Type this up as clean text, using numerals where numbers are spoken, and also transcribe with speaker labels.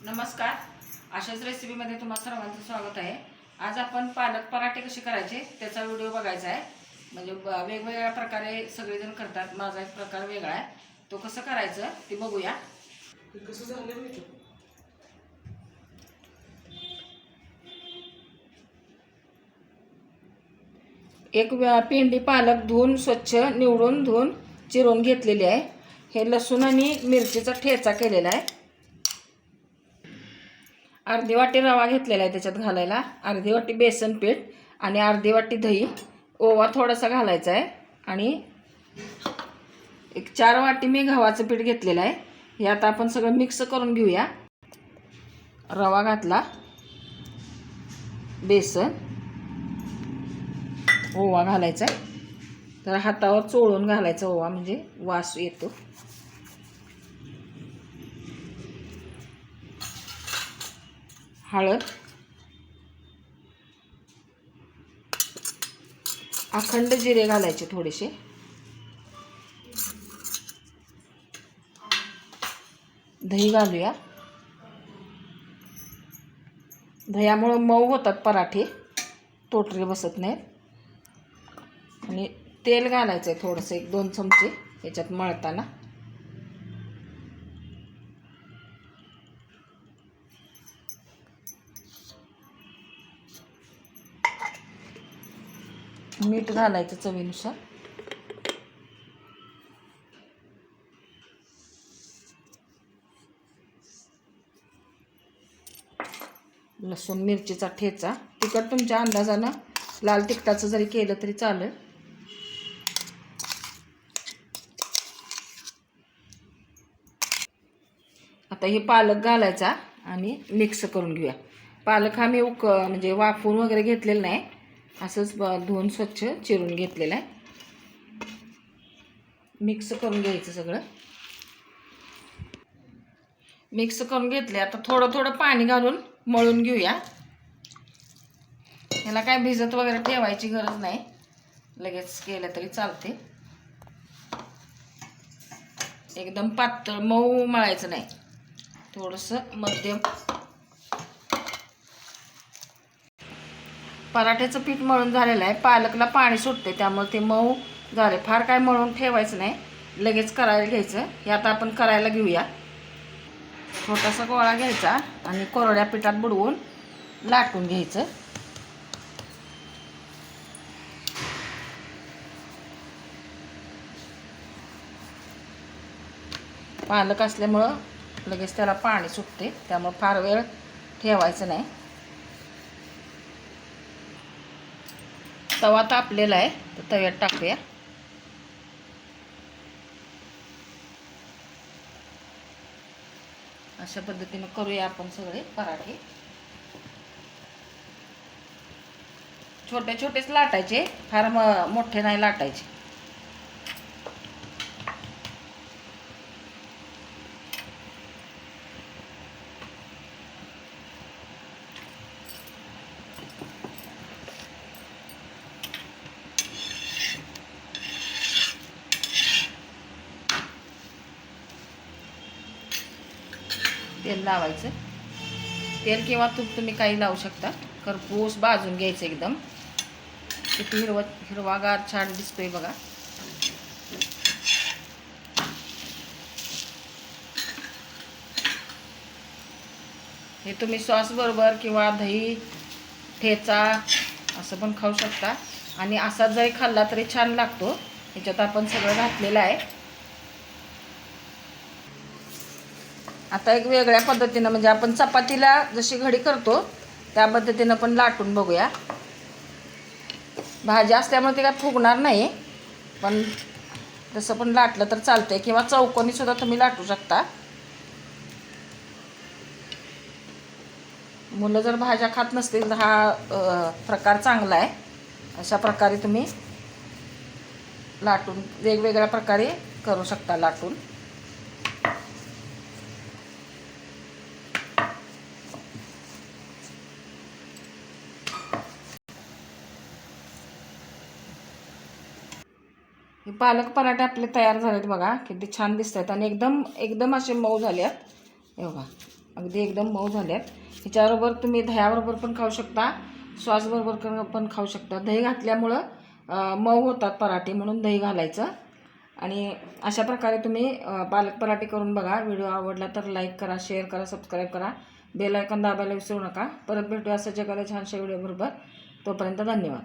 Speaker 1: नमस्कार. अशाच रेसिपीमध्ये तुम्हा सर्वांचं स्वागत आहे. आज आपण पालक पराठे कसे करायचे त्याचा व्हिडिओ बघायचा आहे. म्हणजे वेगवेगळ्या प्रकारे सगळेजण करतात, माझा एक प्रकार वेगळा आहे. तो कसं करायचं ते बघूया.
Speaker 2: कसं झालं माहिती
Speaker 1: एक पेंडी पालक धुवून स्वच्छ निवडून धुवून चिरून घेतलेली आहे. हे लसूण आणि मिरचीचा ठेचा केलेला आहे. अर्धी वाटी रवा घेतलेला आहे त्याच्यात घालायला, अर्धी वाटी बेसन पीठ आणि अर्धी वाटी दही, ओवा थोडासा घालायचा आहे आणि एक 4 वाटी मी गव्हाचं पीठ घेतलेलं आहे. हे आता आपण सगळं मिक्स करून घेऊया. रवा घातला, बेसन, ओवा घालायचा आहे. तर हातावर चोळून घालायचा ओवा, म्हणजे वास येतो. हळद, अखंड जिरे घालायचे थोडेसे, दही घालूया. दह्यामुळे मऊ होतात पराठे, तोटरे बसत नाहीत. आणि तेल घालायचं आहे थोडंसं, 1-2 चमचे याच्यात मळताना. मीठ घालायचं चवीनुसार. लसूण मिरचीचा ठेचा, तिखट तुमच्या अंदाजानं, लाल तिखटाचं जरी केलं तरी चालेल. आता हे पालक घालायचा आणि मिक्स करून घेऊया. पालक हा मी म्हणजे वाफवून वगैरे घेतलेला नाही, असंच धुवून स्वच्छ चिरून घेतलेलं आहे. मिक्स करून घ्यायचं सगळं. मिक्स करून घेतले. आता थोडं थोडं पाणी घालून मळून घेऊया. ह्याला काय भिजत वगैरे ठेवायची गरज नाही, लगेच केलं तरी चालते. एकदम पातळ मऊ मळायचं नाही, थोडंसं मध्यम. पराठ्याचं पीठ मळून झालेलं आहे. पालकला पाणी सुटते त्यामुळे ते मऊ झाले. फार काय मळून ठेवायचं नाही, लगेच करायला घ्यायचं. हे आता आपण करायला घेऊया. छोटासा गोळा घ्यायचा आणि कोरड्या पिठात बुडवून लाटून घ्यायचं. पालक असल्यामुळं लगेच त्याला पाणी सुटते, त्यामुळे फार वेळ ठेवायचं नाही. तवा तापलेला आहे, तर तव्यात टाकूया. अशा पद्धतीने करूया आपण सगळे पराठे. छोटे छोटेच लाटायचे, फार मोठे नाही लाटायचे. तेल लावायचं, तेल किंवा तूप तुम्ही काही लावू शकता. खरपूस भाजून घ्यायचं एकदम. किती हिरवागार छान दिसतोय बघा. हे तुम्ही सॉस बरोबर किंवा दही ठेचा असं पण खाऊ शकता, आणि असा जरी खाल्ला तरी छान लागतो. ह्याच्यात आपण सगळं घातलेलं आहे. आता एक वेगळ्या पद्धतीनं, म्हणजे आपण चपातीला जशी घडी करतो त्या पद्धतीनं पण लाटून बघूया. भाजी असल्यामुळे ते काय फुगणार नाही, पण तसं पण लाटलं तर चालतंय, किंवा चौकोनी सुद्धा तुम्ही लाटू शकता. मुलं जर भाज्या खात नसतील तर हा प्रकार चांगला आहे. अशा प्रकारे तुम्ही लाटून वेगवेगळ्या प्रकारे करू शकता लाटून. हे पालक पराठे आपले तयार झालेत बघा. किती छान दिसतात आणि एकदम एकदम असे मऊ झाले आहेत. हे बघा. अगदी एकदम मऊ झाल्यात. ह्याच्याबरोबर तुम्ही दह्याबरोबर पण खाऊ शकता, सॉसबरोबर पण खाऊ शकता. दही घातल्यामुळं मऊ होतात पराठे, म्हणून दही घालायचं. आणि अशा प्रकारे तुम्ही पालक पराठे करून बघा. व्हिडिओ आवडला तर लाईक करा, शेअर करा, सबस्क्राईब करा, बेल आयकॉन दाबायला विसरू नका. परत भेटूया असं जगाला छानशा व्हिडिओबरोबर. तोपर्यंत धन्यवाद.